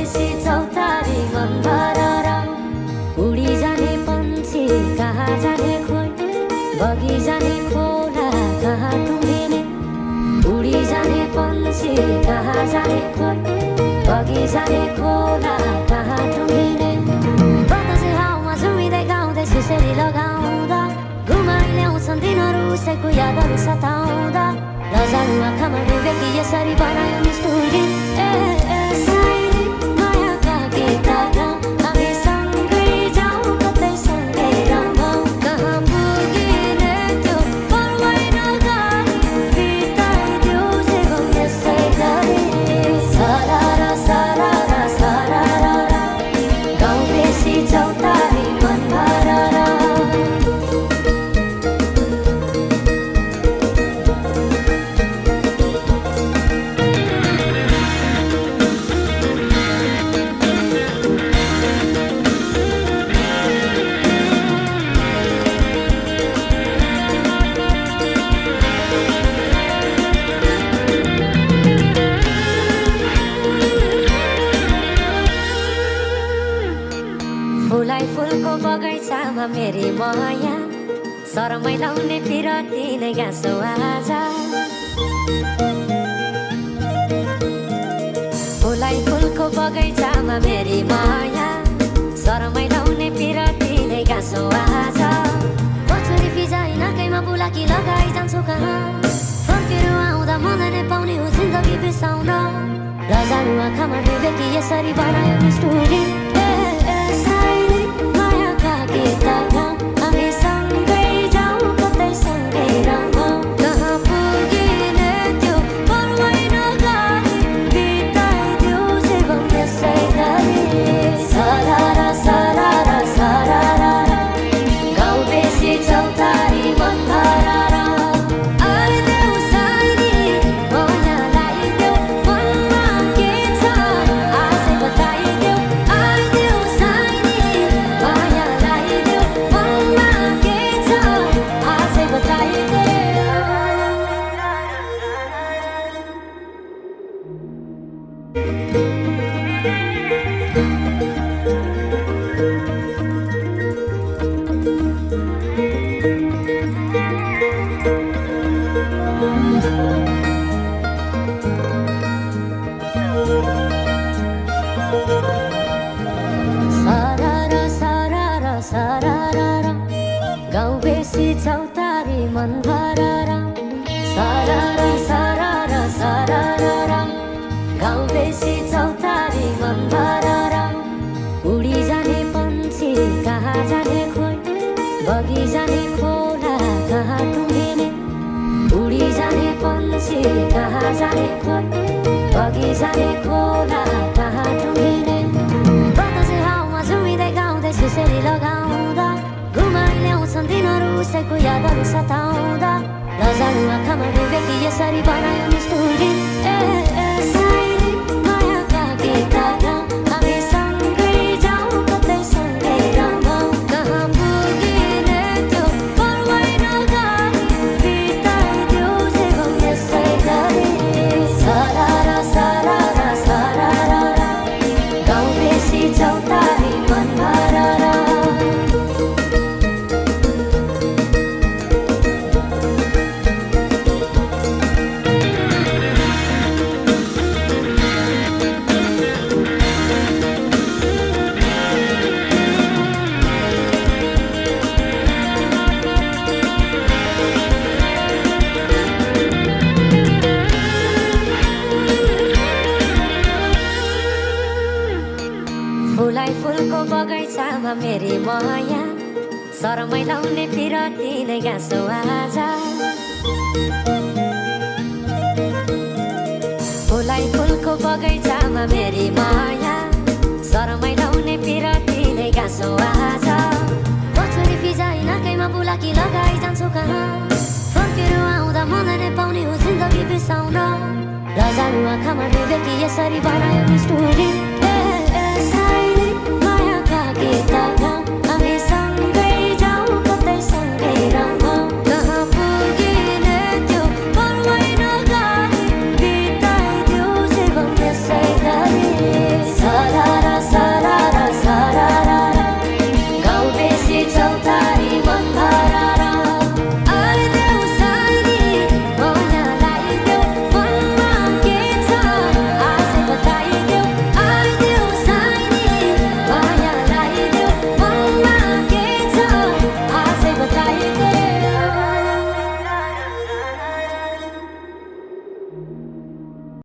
बेसी चौतारी मन भरर उडी जाने पन्छी कहाँ जाने खोइ बगी जाने खोला कहाँ टुङ्गिने उडी जाने पन्छी कहाँ जाने खोइ बगी जाने खोला कहाँ टुङ्गिने बतासे हाउमा झुमिँदै गाउँदै सुसेरी लगाउँदा घुमाइ ल्याउँछन् दिनहरू उसैको यादहरू सताउँदा लजालु आँखामा डुबे कि यसरी बनायो मिस्टुरी साइली मायाका गीतहरू हामी सँगै जाउँ कतै सँगै रमाउँ कहाँ पुगिने त्यो पर्वै नगरी बिताइदेऊ जीवन यसै गरी सरारा सरारा सरारा गाउँ बेसी चौतारी मन भरर फुलाई फुलको बगैँचामा मेरी माया शरमै लाउने पिरती नै गाँसो आज फुलाई फुलको बगैँचामा मेरी माया शरमै लाउने पिरती नै गाँसो आज पछुरी फिजाइ नाकैमा बुलाकी लगाइ जान्छु कहाँ फर्केर आउँदा मलाई नै पाउने हो जिन्दगी बिसाउन लजालु आँखामा डुबे कि यसरी बनायो मिस्टुरी साइली मायाका गीतहरू हामी सँगै जाउँ कतै सँगै रमाउँ कहाँ पुगिने त्यो पर्वै नगरी बिताइदेऊ जीवन यसै गरी सरारा सरारा सरारा गाउँ बेसी चौतारी मन भरर आइदेऊ साइली मायालाई देऊ मनमा के छ आजै बताइदेऊ आइदेऊ साइली मायालाई देऊ मनमा के छ आजै बताइदेऊ सरारा सरारा सरारा गाउँ बेसी चौतारी मन भरर सरारा सरारा सरारा गाउँ बेसी चौतारी मन भरर उडी जाने पन्छी कहाँ जाने खोइ बगी जाने खोला कहाँ टुङ्गिने उडी जाने पन्छी कहाँ जाने खोइ बगी जाने खोला कहाँ टुङ्गिने बतासे हाउमा झुमिँदै गाउँदै सुसेरी लगाउँदा घुमाइ ल्याउँछन् दिनहरू उसैको यादहरू सताउँदा लजालु आँखामा डुबे कि यसरी बनायो मिस्टुरी साइली मायाका गीतहरू हामी सँगै जाउँ कतै सँगै रमाउँ कहाँ पुगिने त्यो पर्वै नगरी बिताइदेऊ जीवन यसै गरी सरारा सरारा सरारा गाउँ बेसी चौतारी मन भरर फुलाई फुलको बगैँचामा मेरी माया शरमै लाउने पिरती नै गाँसो आज फुलाई फुलको बगैँचामा मेरी माया शरमै लाउने पिरती नै गाँसो आज पछुरी फिजाइ नाकैमा बुलाकी लगाइ जान्छु कहाँ फर्केर आउँदा मलाई नै पाउने हो जिन्दगी बिसाउन लजालु आँखामा डुबे कि यसरी बनायो मिस्टुरी